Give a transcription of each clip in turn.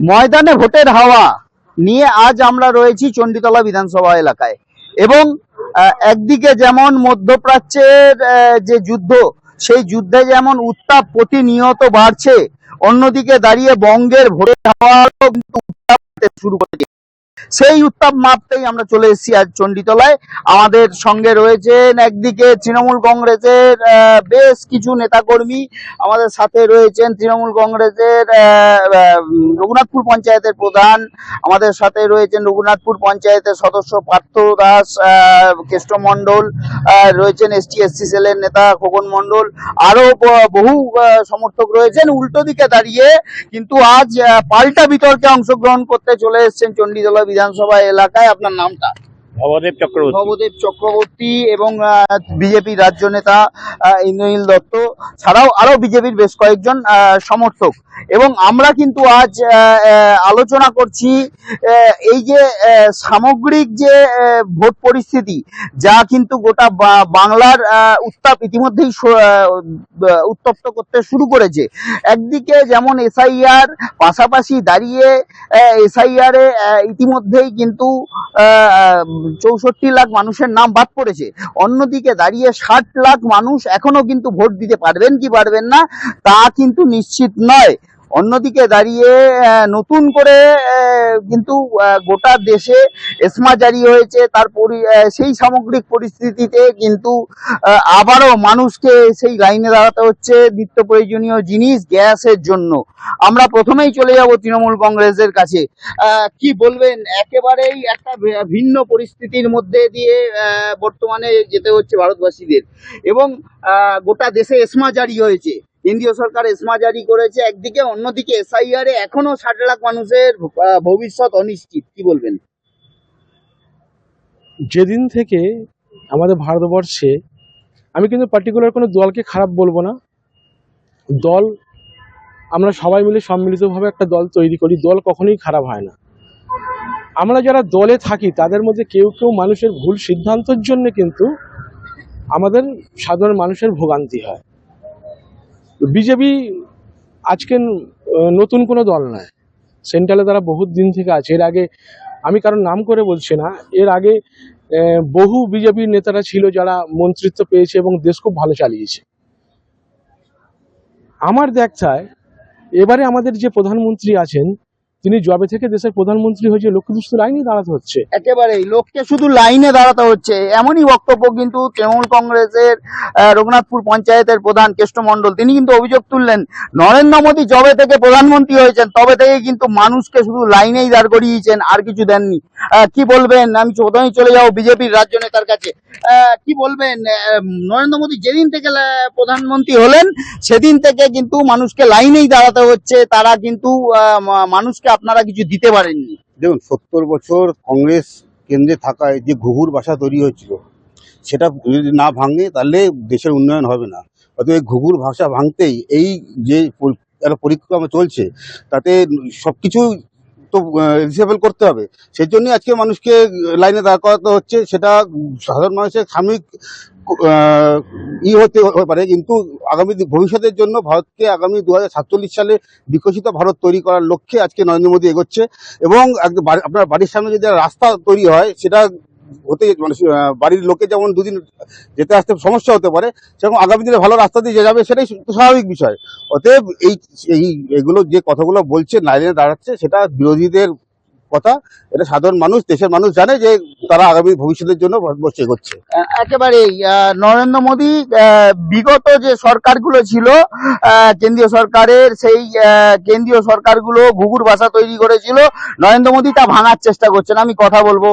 ময়দানে ভোটের হাওয়া নিয়ে আজ আমরা রয়েছি চণ্ডীতলা বিধানসভা এলাকায় এবং একদিকে যেমন মধ্যপ্রাচ্যের যে যুদ্ধ, সেই যুদ্ধে যেমন উত্তাপ প্রতিনিয়ত বাড়ছে, অন্যদিকে দাঁড়িয়ে বঙ্গের ভোটের হাওয়াও কিন্তু উত্তাপ বাড়তে শুরু করেছে। সেই উত্তাপ মাপতেই আমরা চলে এসেছি আজ চণ্ডীতলায়। আমাদের সঙ্গে রয়েছেন একদিকে তৃণমূল কংগ্রেসের বেশ কিছু নেতাকর্মী, আমাদের সাথে রয়েছেন তৃণমূল কংগ্রেসের রঘুনাথপুর পঞ্চায়েতের প্রধান, আমাদের সাথে রয়েছেন রঘুনাথপুর পঞ্চায়েতের সদস্য পার্থ দাস, কেষ্ট মণ্ডল, রয়েছেন এসটি এসসি সেলের নেতা খোকন মণ্ডল, আরো বহু সমর্থক রয়েছেন। উল্টো দিকে দাঁড়িয়ে কিন্তু আজ পাল্টা বিতর্কে অংশগ্রহণ করতে চলে এসেছেন চণ্ডীতলা বিধানসভা এলাকায়। আপনার নামটা? ভবদেব চক্রবর্তী এবং বিজেপি রাজ্য নেতা ইন্দ্রনীল দত্ত ছাড়াও আরো বিজেপির বেশ কয়েকজন সমর্থক। এবং আমরা কিন্তু আজ আলোচনা করছি এই যে সামগ্রিক যে ভোট পরিস্থিতি, যা কিন্তু গোটা বাংলার উত্তাপ ইতিমধ্যেই উত্তপ্ত করতে শুরু করেছে। একদিকে যেমন এসআইআর, পাশাপাশি দাঁড়িয়ে এসআইআর এ ইতিমধ্যেই কিন্তু 64 লাখ মানুষের নাম বাদ পড়েছে। অন্যদিকে দাঁড়িয়ে 60 লাখ মানুষ এখনো কিন্তু ভোট দিতে পারবেন কি পারবেন না তা কিন্তু নিশ্চিত নয়। অন্যদিকে দাঁড়িয়ে নতুন করে কিন্তু গোটা দেশে এসমা জারি হয়েছে। সেই সামগ্রিক পরিস্থিতিতে কিন্তু আবারও মানুষকে সেই লাইনে দাঁড়াতে হচ্ছে নিত্য প্রয়োজনীয় জিনিস গ্যাসের জন্য। আমরা প্রথমেই চলে যাব তৃণমূল কংগ্রেসের কাছে। কি বলবেন, একেবারেই একটা ভিন্ন পরিস্থিতির মধ্যে দিয়ে বর্তমানে যেতে হচ্ছে ভারতবাসীদের এবং গোটা দেশে এসমা জারি হয়েছে, কেন্দ্রীয় সরকার এসমা জারি করেছে একদিকে, অন্যদিকে এসআইআর এ এখনো 60 লাখ মানুষের ভবিষ্যৎ অনিশ্চিত। কি বলবেন? যেদিন থেকে আমাদের ভারতবর্ষে, আমি কিন্তু পার্টিকুলার কোনো দলকে খারাপ বলবো না, দল আমরা সবাই মিলে সম্মিলিতভাবে একটা দল তৈরি করি, দল কখনোই খারাপ হয় না। আমরা যারা দলে থাকি তাদের মধ্যে কেউ কেউ মানুষের ভুল সিদ্ধান্তের জন্য কিন্তু আমাদের সাধারণ মানুষের ভোগান্তি হয়। বিজেপি আজকে নতুন কোনো দল নয়, সেন্ট্রালে তারা বহুত দিন থেকে আছে। এর আগে আমি কারণ নাম করে বলছি না, এর আগে বহু বিজেপির নেতারা ছিল যারা মন্ত্রিত্ব পেয়েছে এবং দেশ খুব ভালো চালিয়েছে। আমার দেখায় এবারে আমাদের যে প্রধানমন্ত্রী আছেন, তিনি জবে থেকে দেশের প্রধানমন্ত্রী হয়েছে, লোককে শুধু লাইনে দাঁড়াতে হচ্ছে। একেবারেই লোককে শুধু লাইনে দাঁড়াতে হচ্ছে, এমনই বক্তব্য কিন্তু তৃণমূল কংগ্রেসের রঘুনাথপুর পঞ্চায়েতের প্রধান কেষ্ট মণ্ডল। তিনি কিন্তু অভিযোগ তুললেন, নরেন্দ্র মোদী জবে থেকে প্রধানমন্ত্রী হয়েছেন তবে থেকে কিন্তু মানুষকে শুধু লাইনেই দাঁড় করিয়েছেন, আর কিছু দেননি। কি বলবেন? আমি প্রথমেই চলে যাবো বিজেপির রাজ্য নেতার কাছে। কি বলবেন, নরেন্দ্র মোদী যেদিন থেকে প্রধানমন্ত্রী হলেন সেদিন থেকে কিন্তু মানুষকে লাইনেই দাঁড়াতে হচ্ছে, তারা কিন্তু মানুষকে আপনারা কিছু দিতে পারেননি। দেখুন, 70 বছর কংগ্রেস কেন্দ্রে থাকায় যে ঘুঘুর বাসা তৈরি হয়েছিল, সেটা যদি না ভাঙে তাহলে দেশের উন্নয়ন হবে না। অতএব ঘুঘুর ভাষা ভাঙতেই এই যে একটা পরিক্রমা চলছে, তাতে সবকিছু তো রিসেবল করতে হবে। সেই জন্যই আজকে মানুষকে লাইনে দাঁড় করাতে হচ্ছে। সেটা সাধারণ মানুষের সাময়িক হতে পারে, কিন্তু আগামী ভবিষ্যতের জন্য ভারতকে আগামী 2047 সালে বিকশিত ভারত তৈরি করার লক্ষ্যে আজকে নরেন্দ্র মোদী এগোচ্ছে। এবং আপনার বাড়ির সামনে যদি রাস্তা তৈরি হয়, সেটা হতে মানে বাড়ির লোকে যেমন দুদিন যেতে আসতে সমস্যা হতে পারে, সেরকম আগামী দিনে ভালো রাস্তা দিয়ে যাবে, সেটাই স্বাভাবিক বিষয়। অতএব এইগুলো যে কথাগুলো বলছে, লাইনে দাঁড়াচ্ছে, সেটা বিরোধীদের কথা। এটা সাধারণ মানুষ, দেশের মানুষ জানে যে তারা আগামী ভবিষ্যতের জন্য ভারতবর্ষ এগোচ্ছে। একেবারেই নরেন্দ্র মোদী বিগত যে সরকারগুলো ছিল কেন্দ্রীয় সরকারের, সেই কেন্দ্রীয় সরকারগুলো ঘুঘুর বাসা তৈরি করেছিল, নরেন্দ্র মোদী তা ভাঙার চেষ্টা করছেন। আমি কথা বলবো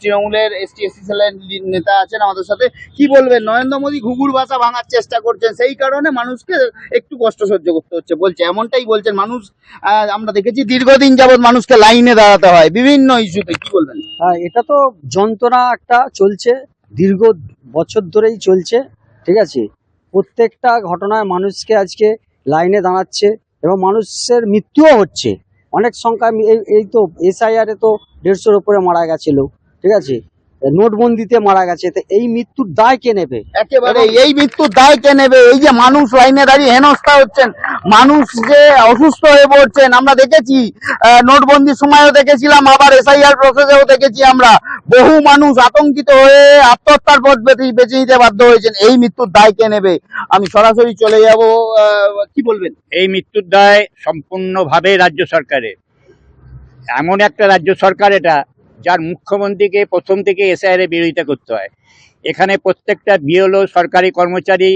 তৃণমূলের এসটি এসসি সেলের নেতা আছেন আমাদের সাথে। কি বলবেন, নরেন্দ্র মোদী ঘুঘুর বাসা ভাঙার চেষ্টা করছেন, সেই কারণে মানুষকে একটু কষ্ট সহ্য করতে হচ্ছে বলছে, এমনটাই বলছেন মানুষ। আমরা দেখেছি দীর্ঘদিন যাবৎ মানুষকে লাইনে দাঁড়াতে হয় বিভিন্ন ইস্যুতে। কি বলবেন? হ্যাঁ, এটা তো যন্ত্রণা একটা চলছে, দীর্ঘ বছর ধরেই চলছে। ঠিক আছে, প্রত্যেকটা ঘটনায় মানুষকে আজকে লাইনে দাঁড়াচ্ছে এবং মানুষের মৃত্যুও হচ্ছে অনেক সংখ্যা। এই তো এসআইআর এ তো 150-র উপরে মারা গেছিল। ঠিক আছে, নোটবন্দিতে মারা গেছে, তো এই মৃত্যুর দায় কে নেবে? একেবারে এই মৃত্যুর দায় কে নেবে? এই যে মানুষ লাইনে দাঁড়িয়ে হেনস্থা হচ্ছেন, মানুষ যে অসুস্থ হয়ে পড়ছেন, আমরা দেখেছি নোটবন্দির সময়ও দেখেছিলাম, আবার এসআইআর প্রসেসেও দেখেছি আমরা বহু মানুষ আতঙ্কিত হয়ে আত্মহত্যার পথ বেছে নিতে বাধ্য হয়েছেন। এই মৃত্যুর দায় কে নেবে? আমি সরাসরি চলে যাব, কি বলবেন? এই মৃত্যুর দায় সম্পূর্ণভাবে রাজ্য সরকারের। এমন একটা রাজ্য সরকার এটা, যার মুখ্যমন্ত্রীকে প্রথম থেকে এসআইআর এর বিরোধিতা করতে হয়। এখানে প্রত্যেকটা বিএলও সরকারি কর্মচারী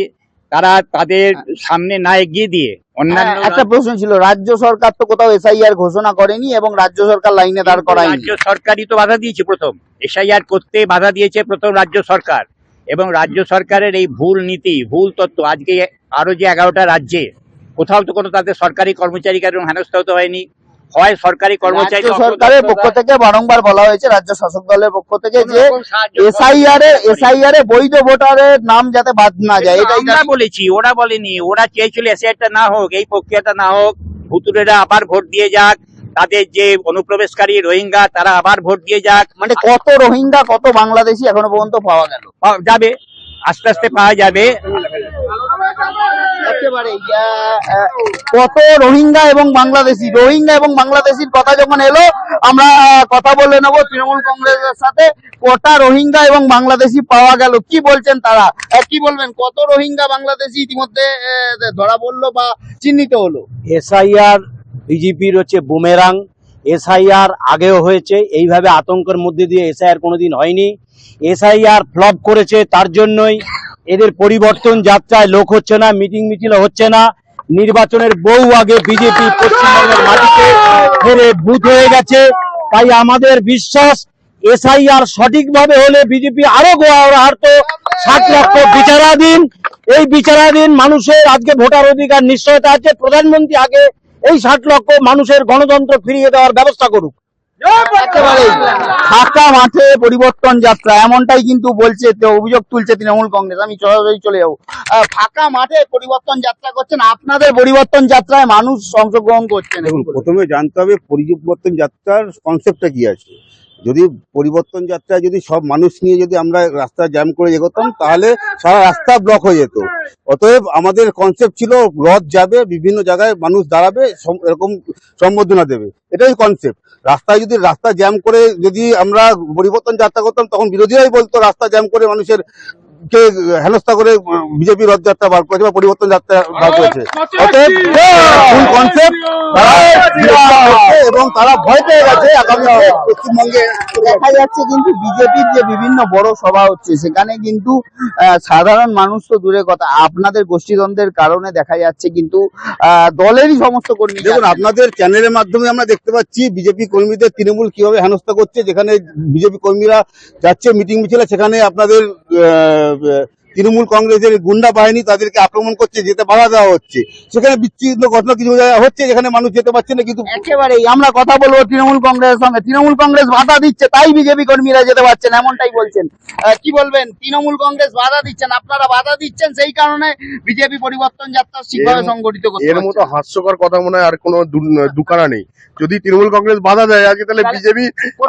তারা তাদের সামনে না এগিয়ে দিয়ে অন্যান্য একটা প্রশ্ন ছিল, রাজ্য সরকার তো কোথাও এসআইআর ঘোষণা করেনি এবং রাজ্য সরকার লাইনে দাঁড় করায়নি। রাজ্য সরকারই তো বাধা দিয়েছে, প্রথম এসআইআর করতে বাধা দিয়েছে প্রথম রাজ্য সরকার। এবং রাজ্য সরকারের এই ভুল নীতি, ভুল তথ্য, আজকে আরো যে 11টা রাজ্যে কোথাও তো কোনো তাদের সরকারি কর্মচারীকে এরকম হেনস্থা হতে হয়নি। হয় সরকারি কর্মচারী, রাজ্য সরকারের পক্ষ থেকে বারংবার বলা হয়েছে, রাজ্য শাসক দলের পক্ষ থেকে, যে এসআইআর এ বৈধ ভোটারের নাম যাতে বাদ না যায়, এটাই আমরা বলেছি, ওরা বলেনি। ওরা চেয়েছিল এসআইআরটা না হোক, এই প্রক্রিয়াটা না হোক, ভুতুরেরা আবার ভোট দিয়ে যাক, তাদের যে অনুপ্রবেশকারী রোহিঙ্গা তারা আবার ভোট দিয়ে যাক। মানে কত রোহিঙ্গা কত বাংলাদেশি এখনো পর্যন্ত পাওয়া গেল? যাবে, আস্তে আস্তে পাওয়া যাবে। একেবারে কত রোহিঙ্গা এবং বাংলাদেশির কথা যখন এলো, আমরা কথা বলে নেবো তৃণমূল কংগ্রেসের সাথে। কটা রোহিঙ্গা এবং বাংলাদেশি পাওয়া গেল, কি বলছেন তারা? কি বলবেন, কত রোহিঙ্গা বাংলাদেশি ইতিমধ্যে ধরা পড়লো বা চিহ্নিত হলো? এসআইআর বিজেপির হচ্ছে বুমেরাং। এসআইআর আগেও হয়েছে, এইভাবে আতঙ্কের মধ্যে দিয়ে এসআইআর কোনোদিন হয়নি। এসআইআর ফ্লপ করেছে, তার জন্যই এদের পরিবর্তন যাত্রায় লোক হচ্ছে না, মিটিং মিছিল হচ্ছে না। নির্বাচনের বহু আগে বিজেপি পশ্চিমবঙ্গের মাটিতে ফেরে বুথ হয়ে গেছে। তাই আমাদের বিশ্বাস, এসআইআর সঠিকভাবে হলে বিজেপি আরো হারতো। 7 লক্ষ বিচারাধীন, এই বিচারাধীন মানুষের আজকে ভোটার অধিকার নিশ্চয়তা আছে। প্রধানমন্ত্রী আগে এই 60 লক্ষ মানুষের গণতন্ত্র ফিরিয়ে দেওয়ার ব্যবস্থা করুক। একেবারে ফাঁকা মাঠে পরিবর্তন যাত্রা, এমনটাই কিন্তু বলছে, অভিযোগ তুলছে তৃণমূল কংগ্রেস। আমি সরাসরি চলে যাবো, ফাঁকা মাঠে পরিবর্তন যাত্রা করছেন, আপনাদের পরিবর্তন যাত্রায় মানুষ অংশগ্রহণ করছেন। দেখুন, প্রথমে জানতে হবে পরিবর্তন যাত্রার কনসেপ্টটা কি আছে। যদি পরিবর্তন যাত্রায় যদি সব মানুষ নিয়ে যদি আমরা রাস্তা জ্যাম করে এগোতাম, তাহলে সারা রাস্তা ব্লক হয়ে যেত। অতএব আমাদের কনসেপ্ট ছিল রথ যাবে, বিভিন্ন জায়গায় মানুষ দাঁড়াবে, এরকম সম্বোধনা দেবে, এটাই কনসেপ্ট। রাস্তায় যদি রাস্তা জ্যাম করে যদি আমরা পরিবর্তন যাত্রা করতাম, তখন বিরোধীরাই বলতো রাস্তা জ্যাম করে মানুষের কে হেনস্থা করে বিজেপি রথযাত্রা বার করেছে বা পরিবর্তন যাত্রা বার করেছে। অতএব ফুল কনসেপ্ট এবং তারা ভয় পেয়ে গেছে। আগামী পশ্চিমবঙ্গে দেখা যাচ্ছে কিন্তু বিজেপির যে বিভিন্ন বড় সভা হচ্ছে, সেখানে কিন্তু সাধারণ মানুষ তো দূরের কথা, আপনাদের গোষ্ঠীদ্বন্দ্বের কারণে দেখা যাচ্ছে কিন্তু দলেরই সমস্ত কর্মী। দেখুন, আপনাদের চ্যানেলের মাধ্যমে আমরা দেখতে পাচ্ছি বিজেপি কর্মীদের তৃণমূল কিভাবে হেনস্থা করছে। যেখানে বিজেপি কর্মীরা যাচ্ছে মিটিং মিছিলে, সেখানে আপনাদের তৃণমূল কংগ্রেসের গুন্ডা বাহিনী তাদেরকে আক্রমণ করছে, যেতে বাধা দেওয়া হচ্ছে। সেখানে বিচ্ছিন্ন ঘটনা কিছু জায়গায় হচ্ছে, যেখানে মানুষ যেতে পারছে না। কিন্তু একেবারেই আমরা কথা বলবো তৃণমূল কংগ্রেসের সঙ্গে, তৃণমূল কংগ্রেস বাধা দিচ্ছে তাই বিজেপি কর্মীরা যেতে পারছেন, এমনটাই বলছেন। কি বলবেন, তৃণমূল কংগ্রেস বাধা দিচ্ছেন, আপনারা বাধা দিচ্ছেন, সেই কারণে বিজেপি পরিবর্তন যাত্রা ঠিকভাবে সংগঠিত করতে এর মতো হাস্যকর কথা মনে হয় আর কোনো দুকানা নেই। যদি তৃণমূল কংগ্রেস বাধা দেয় আজকে, তাহলে বিজেপি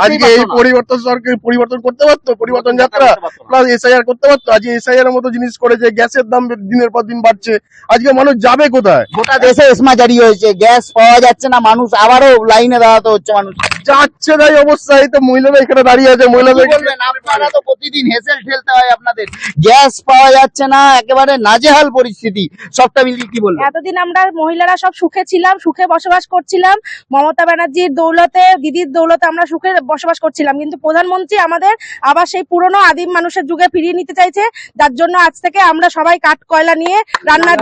আজকে এই পরিবর্তন করতে পারতো, পরিবর্তন যাত্রা প্লাস এসআইআর করতে পারতো। আজকে এসআইআর এর মতো জিনিস করেছে, গ্যাসের দাম দিনের পর দিন বাড়ছে, আজকে মানুষ যাবে কোথায়? গোটা দেশে এসমা জারি হয়েছে, গ্যাস পাওয়া যাচ্ছে না, মানুষ আবারও লাইনে দাঁড়াতে হচ্ছে। মানুষ যাচ্ছে তাই অবস্থা। এই তো মহিলারা এখানে দাঁড়িয়ে আছে, মহিলাদের কি বলবেন, আপনারা তো প্রতিদিন হেসেল ঠেলতে হয় আপনাদের, গ্যাস পাওয়া যাচ্ছে না, একেবারে নাজেহাল পরিস্থিতি, সবটা মিলিয়ে কি বলবেন? এতদিন আমরা মহিলারা সব সুখে ছিলাম, সুখে বসবাস করছিলাম, মমতা ব্যানার্জির দৌলতে, দিদির দৌলতে আমরা সুখে বসবাস করছিলাম। কিন্তু প্রধানমন্ত্রী আমাদের আবার সেই পুরনো আদিম মানুষের যুগে ফিরিয়ে নিতে চাইছে, যার জন্য আজ থেকে আমরা সবাই কাঠ কয়লা নিয়ে রান্না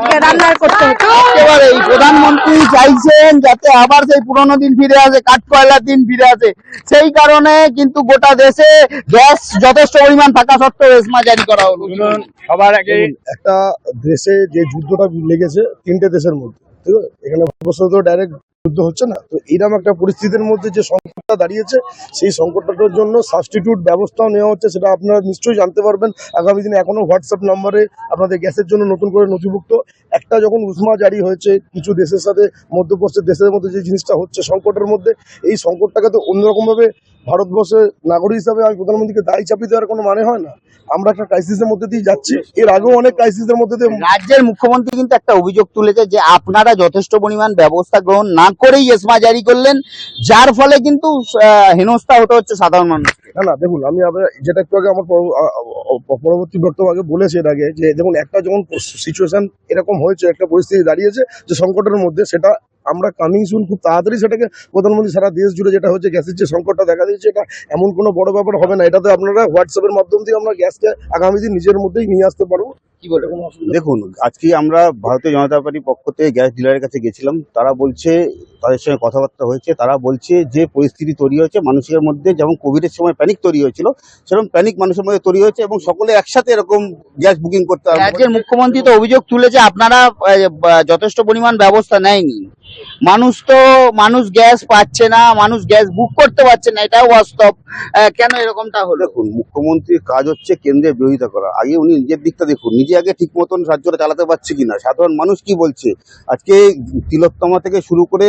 করতে হচ্ছে। একেবারে এই প্রধানমন্ত্রী চাইছেন যাতে আবার সেই পুরনো দিন ফিরে আসে, কাঠ কয়লার দিন ফিরে আসে। সেই কারণে কিন্তু গোটা দেশে গ্যাস যথেষ্ট পরিমাণ থাকা সত্ত্বেও এসমা জারি করা হলো। সবার আগে একটা দেশে যে যুদ্ধটা লেগেছে 3টে দেশের মধ্যে, ঠিক আছে, এখানে ভারতবর্ষ তো ডাইরেক্ট যুদ্ধ হচ্ছে না, তো এইরকম একটা পরিস্থিতির মধ্যে যে সংকটটা দাঁড়িয়েছে, সেই সংকটটার জন্য সাবস্টিটিউট ব্যবস্থাও নেওয়া হচ্ছে। সেটা আপনারা নিশ্চয়ই জানতে পারবেন আগামী দিনে। এখনো হোয়াটসঅ্যাপ নাম্বারে আপনাদের গ্যাসের জন্য নতুন করে নথিভুক্ত একটা যখন উষ্মা জারি হয়েছে কিছু দেশের সাথে, মধ্যপ্রাচ্যের দেশের মধ্যে যে জিনিসটা হচ্ছে সংকটের মধ্যে, এই সংকটটাকে তো অন্যরকমভাবে ভারতবর্ষের নাগরিক হিসাবে আমি প্রধানমন্ত্রীকে দায়ী চাপিয়ে দেওয়ার কোনো মানে হয় না। আমরা একটা ক্রাইসিসের মধ্যে দিয়ে যাচ্ছি, এর আগেও অনেক ক্রাইসিসের মধ্যে দিয়ে রাজ্যের মুখ্যমন্ত্রী কিন্তু একটা অভিযোগ তুলেছে যে আপনারা যথেষ্ট পরিমাণ ব্যবস্থা গ্রহণ না করেই এসমা জারি করলেন, যার ফলে কিন্তু হেনস্থা হতে হচ্ছে সাধারণ মানুষ। না দেখুন, আমি যেটা একটু আগে আমার পরবর্তী বক্তব্য আগে বলেছি এর আগে, যে দেখুন একটা যখন সিচুয়েশন এরকম হয়েছে, একটা পরিস্থিতি দাঁড়িয়েছে যে সংকটের মধ্যে, সেটা আমরা কামিং সুন খুব তাড়াতাড়ি সেটাকে প্রধানমন্ত্রী সারা দেশ জুড়ে যেটা হচ্ছে গ্যাসের যে সংকটটা দেখা দিয়েছে, এটা এমন কোনো বড় ব্যাপার হবে না। এটাতে আপনারা হোয়াটসঅ্যাপের মাধ্যম দিয়ে আমরা গ্যাসকে আগামী দিন নিজের মধ্যেই নিয়ে আসতে পারবো। কি বলে? দেখুন, আজকে আমরা ভারতীয় জনতা পার্টির পক্ষ থেকে গ্যাস ডিলারের কাছে গেছিলাম। তারা বলছে, তাদের সঙ্গে কথাবার্তা হয়েছে, তারা বলছে যে পরিস্থিতি তৈরি হয়েছে মানুষের মধ্যে, যেমন কোভিডের সময় প্যানিক তৈরি হয়েছিল, সেরকম প্যানিক মানুষের মধ্যে তৈরি হয়েছে এবং সকলে একসাথে এরকম গ্যাস বুকিং করতে হবে। রাজ্যের মুখ্যমন্ত্রী তো অভিযোগ তুলেছে আপনারা যথেষ্ট পরিমাণ ব্যবস্থা নেয়নি। মানুষ গ্যাস পাচ্ছে না, মানুষ গ্যাস বুক করতে পারছে না, এটাও বাস্তব। কেন এরকমটা হলো? দেখুন, মুখ্যমন্ত্রীর কাজ হচ্ছে কেন্দ্রের বিরোধিতা করা। আগে উনি নিজের দিকটা দেখুন, নিজে আগে ঠিক মতন রাজ্যটা চালাতে পারছে কিনা, সাধারণ মানুষ কি বলছে। আজকে তিলোত্তমা থেকে শুরু করে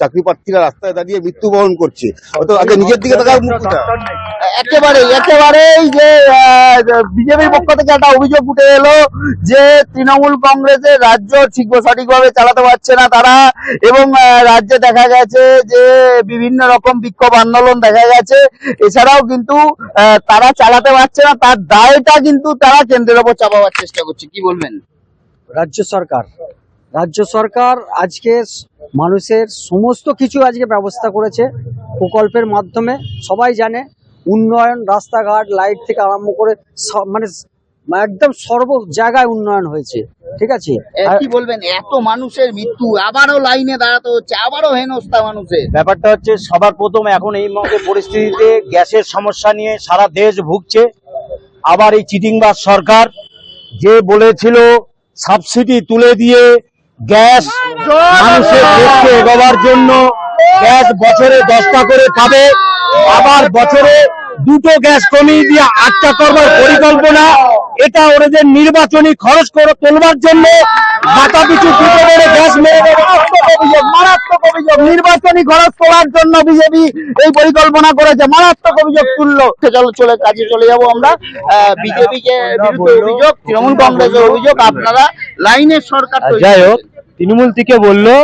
চাকরি প্রার্থীরা রাস্তায় দাঁড়িয়ে মৃত্যুবরণ করছে, হয়তো আগে নিজের দিকে তাকার মুখটা। একেবারেই যে বিজেপির পক্ষ থেকে একটা অভিযোগ উঠে এলো যে তৃণমূল কংগ্রেসের রাজ্য সঠিকভাবে চালাতে পারছে না তারা, এবং রাজ্যে দেখা গেছে যে বিভিন্ন রকম বিক্ষোভ আন্দোলন দেখা গেছে। এছাড়াও কিন্তু তারা চালাতে পারছে না, তার দায়টা কিন্তু তারা কেন্দ্রের ওপর চাপাবার চেষ্টা করছে। কি বলবেন? রাজ্য সরকার আজকে মানুষের সমস্ত কিছু আজকে ব্যবস্থা করেছে প্রকল্পের মাধ্যমে। সবাই জানে উন্নয়ন, রাস্তাঘাট, লাইট থেকে আরম্ভ করে মানে একদম সর্ব জায়গায় উন্নয়ন হয়েছে, ঠিক আছে। কি বলবেন, এত মানুষের মৃত্যু, আবারও লাইনে দাঁড়াতে হচ্ছে, আবারও হেনস্থা মানুষের। ব্যাপারটা হচ্ছে সবার প্রথম এখন এই মুহূর্তে পরিস্থিতিতে গ্যাসের সমস্যা নিয়ে সারা দেশ ভুগছে। আবার এই চিটিংবাজ সরকার যে বলেছিল সাবসিডি তুলে দিয়ে গ্যাস মানুষের দেশকে এগোবার জন্য গ্যাস বছরে 10টা করে পাবে, আবার বছরে 2টো গ্যাস কমিয়ে দিয়ে 8টা করবার পরিকল্পনা। এটা ওদের নির্বাচনী খরচ করে তোলবার জন্য মাথা পিছু 2টো করে গ্যাস মারাত্মক অভিযোগ, নির্বাচনী খরচ তোলার জন্য বিজেপি এই পরিকল্পনা করেছে, মারাত্মক অভিযোগ তুললো। কাজে চলে যাবো আমরা। বিজেপিকে অভিযোগ, তৃণমূল কংগ্রেসের অভিযোগ, আপনারা লাইনের সরকার। যাই হোক, তৃণমূল থেকে বললো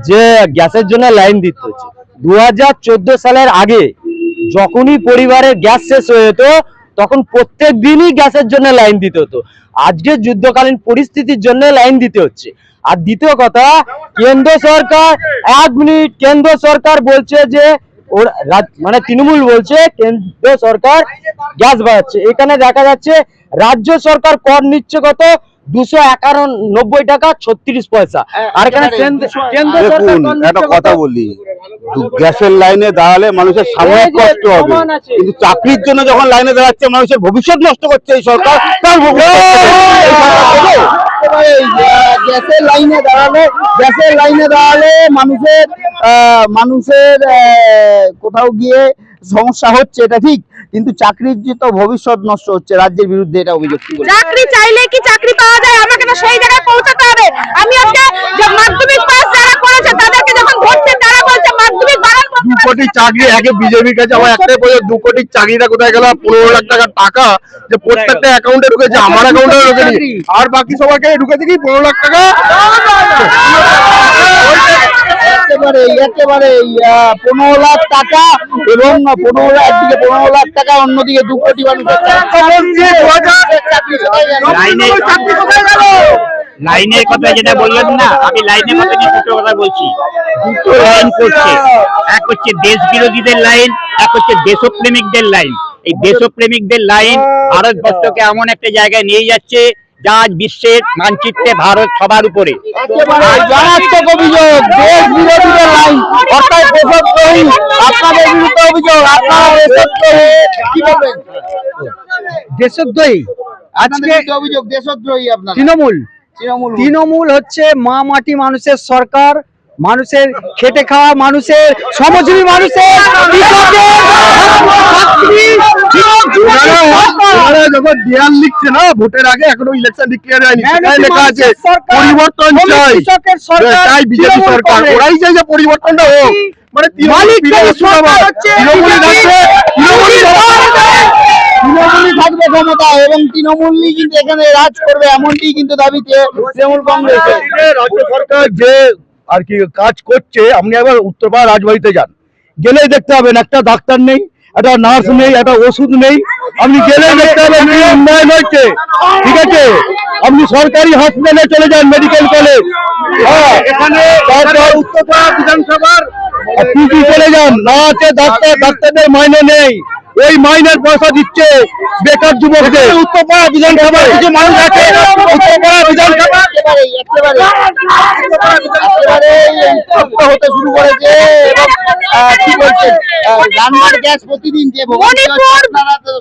যে গ্যাসের জন্য লাইন দিতে হচ্ছে। 2014 সালের আগে যখনই পরিবারের গ্যাস শেষ হয়ে যেত তখন প্রত্যেক দিনই গ্যাসের জন্য লাইন দিতে হতো। আজকে যুদ্ধকালীন পরিস্থিতির জন্য লাইন দিতে হচ্ছে। আর দ্বিতীয় কথা, কেন্দ্র সরকার, 1 মিনিট, কেন্দ্র সরকার বলছে যে মানে তৃণমূল বলছে কেন্দ্র সরকার গ্যাস বাড়াচ্ছে। এখানে দেখা যাচ্ছে রাজ্য সরকার কর নিচ্ছে কত, 291 টাকা 36 পয়সা। আর এখানে কেন্দ্র সরকার একটা কথা বলি, গ্যাসের লাইনে দাঁড়ালে মানুষের সাময়িক কষ্ট হবে, কিন্তু চাকরির জন্য যখন লাইনে দাঁড়াচ্ছে মানুষের ভবিষ্যৎ নষ্ট করছে এই সরকার। গ্যাসের লাইনে দাঁড়ালে মানুষের কোথাও গিয়ে সমস্যা হচ্ছে, এটা ঠিক, কিন্তু চাকরির যে তো ভবিষ্যৎ নষ্ট হচ্ছে রাজ্যের বিরুদ্ধে, এটা অভিযোগ। চাকরি চাইলে কি চাকরি পাওয়া যায়? আমাকে তো সেই জায়গায় পৌঁছাতে হবে। আমি আজকে যে মাধ্যমিক পাস যারা করেছে তাদেরকে যখন ধরছে, তারা বলছে মাধ্যমিক বাড়ান। 2 কোটি চাকরি একে বিজেপির কাছে, আমার একটাই প্রশ্ন, 2 কোটি চাকরিটা কোথায় গেল? 15 লাখ টাকা যে প্রত্যেকটা অ্যাকাউন্টে ঢুকেছে, আমার অ্যাকাউন্টে ঢুকেনি, আর বাকি সবাইকে ঢুকেছে কি 15 লাখ টাকা? একেবারে 15 লাখ টাকা, এবং 15 লাখ টাকা, অন্যদিকে 2 কোটি মানুষের লাইনের কথা যেটা বললেন না, আমি লাইনের কথা নিয়ে 2টো কথা বলছি। 2টো লাইন করছে, এক হচ্ছে দেশ বিরোধীদের লাইন, এক হচ্ছে দেশপ্রেমিকদের লাইন। এই দেশপ্রেমিকদের লাইন ভারতবর্ষকে এমন একটা জায়গায় নিয়ে যাচ্ছে যা আজ বিশ্বের মানচিত্রে ভারত সবার উপরে। মারাত্মক অভিযোগ, দেশ বিরোধীদের লাইন, অর্থাৎ দেশদ্রোহী। আপনাদের বিরুদ্ধে অভিযোগ, আপনারা দেশদ্রোহী। কি বলবেন? দেশদ্রোহী আজকে অভিযোগ, দেশদ্রোহী আপনারা। তৃণমূল হচ্ছে মা মাটি মানুষের সরকার। মানুষের খেটে খাওয়া মানুষের শ্রমজীবী মানুষের ওনারা যখন দেয়াল লিখছে না ভোটের আগে, এখনো ইলেকশন ডিক্লেয়ার হয়নি, সেখানে লেখা আছে পরিবর্তন চাই, তাই বিজেপি সরকার, ওরাই চাই যে পরিবর্তনটা হোক। মানে তৃণমূলই থাকবে ক্ষমতা এবং তৃণমূলই কিন্তু এখানে রাজ করবে, এমনটি কিন্তু দাবিতে তৃণমূল কংগ্রেসের। রাজ্য সরকার যে আর কি কাজ করছে, আপনি একবার উত্তরপাড়া রাজবাড়িতে যান, গেলেই দেখতে পাবেন একটা ডাক্তার নেই, একটা নার্স নেই, একটা ওষুধ নেই, আপনি গেলেই দেখতে পাবেন কি উন্নয়ন হচ্ছে। ঠিক আছে, আপনি সরকারি হসপিটালে চলে যান, মেডিকেল কলেজ, এখানে উত্তরপাড়া বিধানসভার পিসি চলে যান, না আছে ডাক্তার, ডাক্তারদের মাইনে নেই, ওই মাইনের পয়সা দিচ্ছে বেকার যুবকদের। উত্তরপাড়া বিধানসভার কিছু মানুষ আছে, উত্তরপাড়া বিধানসভা হতে শুরু করেছে এবং কি বলছেন রান্নার গ্যাস প্রতিদিন যে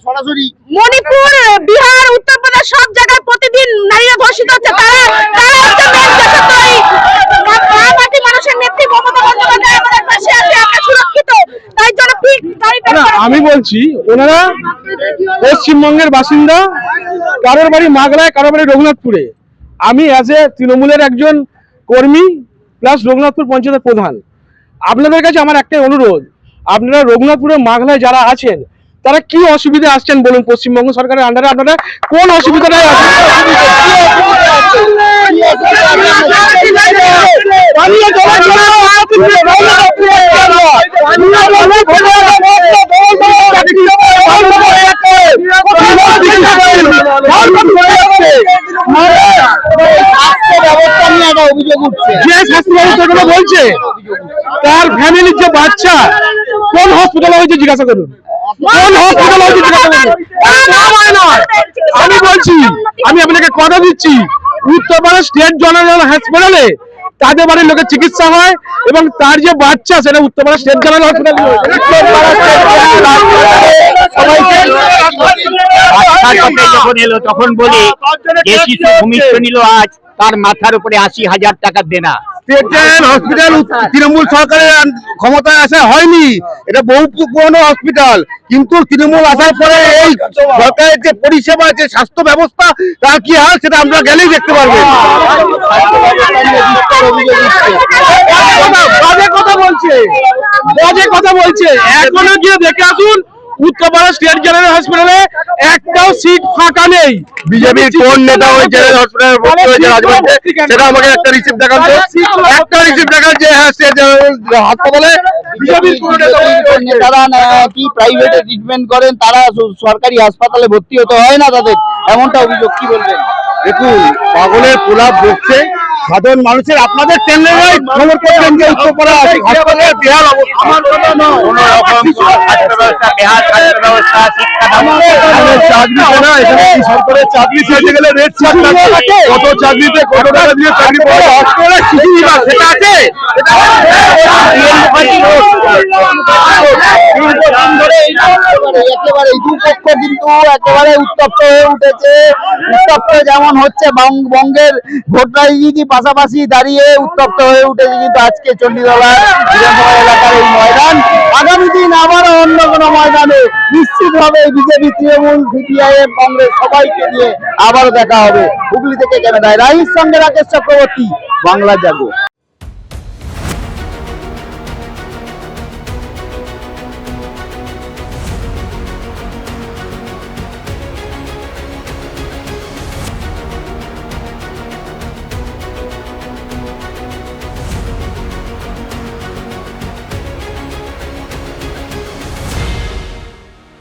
সরাসরি মণিপুর, বিহার, উত্তরপ্রদেশ সব জায়গায় প্রতিদিন নারীরা ধর্ষিত হচ্ছে। তারা হচ্ছে main দেশদ্রোহী। মাটি মানুষের নেত্রী মমতা বন্দ্যোপাধ্যায় আমাদের পাশে আছে, আমরা সুরক্ষিত। তাই জন্য ঠিক আমি বলছি ওনারা পশ্চিমবঙ্গের বাসিন্দা, কারোর বাড়ি মাগলায়, কারোর বাড়ি রঘুনাথপুরে। আমি অ্যাজ এ তৃণমূলের একজন কর্মী প্লাস রঘুনাথপুর পঞ্চায়েতের প্রধান, আপনাদের কাছে আমার একটাই অনুরোধ, আপনারা রঘুনাথপুরে মাগলায় যারা আছেন তারা কি অসুবিধা আসছেন বলুন? পশ্চিমবঙ্গ সরকারের আন্ডারে আপনারা কোন অসুবিধাটাই আছেন? যে স্বাস্থ্য ব্যবস্থাগুলো বলছে তার ফ্যামিলির যে বাচ্চা কোন হসপিটালে হয়েছে জিজ্ঞাসা করুন, কোন হসপিটাল হয়েছে জিজ্ঞাসা করুন। আমি বলছি, আমি আপনাকে কথা দিচ্ছি, উত্তরপাড়া স্টেট জেনারেল হসপিটালে তাদের বাড়ির লোকের চিকিৎসা হয় এবং তার যে বাচ্চা সেটা উত্তরপাড়া স্টেট জেনারেল হসপিটালে যখন এলো তখন বলি যে শিশু ভূমিষ্ঠ নিল আজ, তার মাথার উপরে 80,000 টাকা দেনা। হসপিটাল তৃণমূল সরকারের ক্ষমতায় আসা হয়নি, এটা বহু পুরনো হসপিটাল, কিন্তু তৃণমূল আসার পরে এই সরকারের যে পরিষেবা, যে স্বাস্থ্য ব্যবস্থা, তার কি হাল সেটা আমরা গেলেই দেখতে পারবেন। বাজে কথা বলছে, বাজে কথা বলছে। এখনো গিয়ে দেখে আসুন উত্তরপাড়া স্টেট জেনারেল হসপিটালে একটাও সিট ফাঁকা নেই। বিজেপির কোন নেতা ওই জেনারেল হসপিটালে ভর্তি হয়েছে রাজবাড়িতে, সেটা আমাকে একটা রিসিপ্ট দেখান তো, একটা রিসিপ্ট দেখান যে হ্যাঁ স্টেট জেনারেল হাসপাতালে বিজেপির নেতারা কি প্রাইভেটে ট্রিটমেন্ট করেন, তারা সরকারি হাসপাতালে ভর্তি হতে হয় না তাদের, এমনটা অভিযোগ, কি বলবেন? দেখুন, পাগলের প্রলাপ বকছে সাধারণ মানুষের। আপনাদের চ্যানেলে খবর করবেন যে উত্তরপাড়া হাসপাতালের বেহাল অবস্থা। আমার কথা নয়, কোন রকম স্বাস্থ্য ব্যবস্থা বেহাল, স্বাস্থ্য ব্যবস্থা, শিক্ষা চাকরি না, এখানে কি সরকারের চাকরি পেতে গেলে রেট থাকে, কত চাকরিতে কত টাকা দিয়ে চাকরি পাওয়া, হসপিটালে কিছুই না, সেটা আছে। একেবারে দুপক্ষ কিন্তু একেবারে উত্তপ্ত হয়ে উঠেছে। উত্তপ্ত যেমন হচ্ছে বঙ্গের ভোট রাজনীতি পাশাপাশি দাঁড়িয়ে উত্তপ্ত হয়ে উঠেছে কিন্তু আজকে চণ্ডীতলা বিধানসভা এলাকার এই ময়দান। আগামী দিন আবারও অন্য কোনো ময়দানে নিশ্চিতভাবে বিজেপি, তৃণমূল, সিপিআইএম, কংগ্রেস সবাইকে নিয়ে আবারও দেখা হবে। হুগলি থেকে ক্যামেরায় রাহির সঙ্গে রাকেশ চক্রবর্তী, বাংলা জাগো।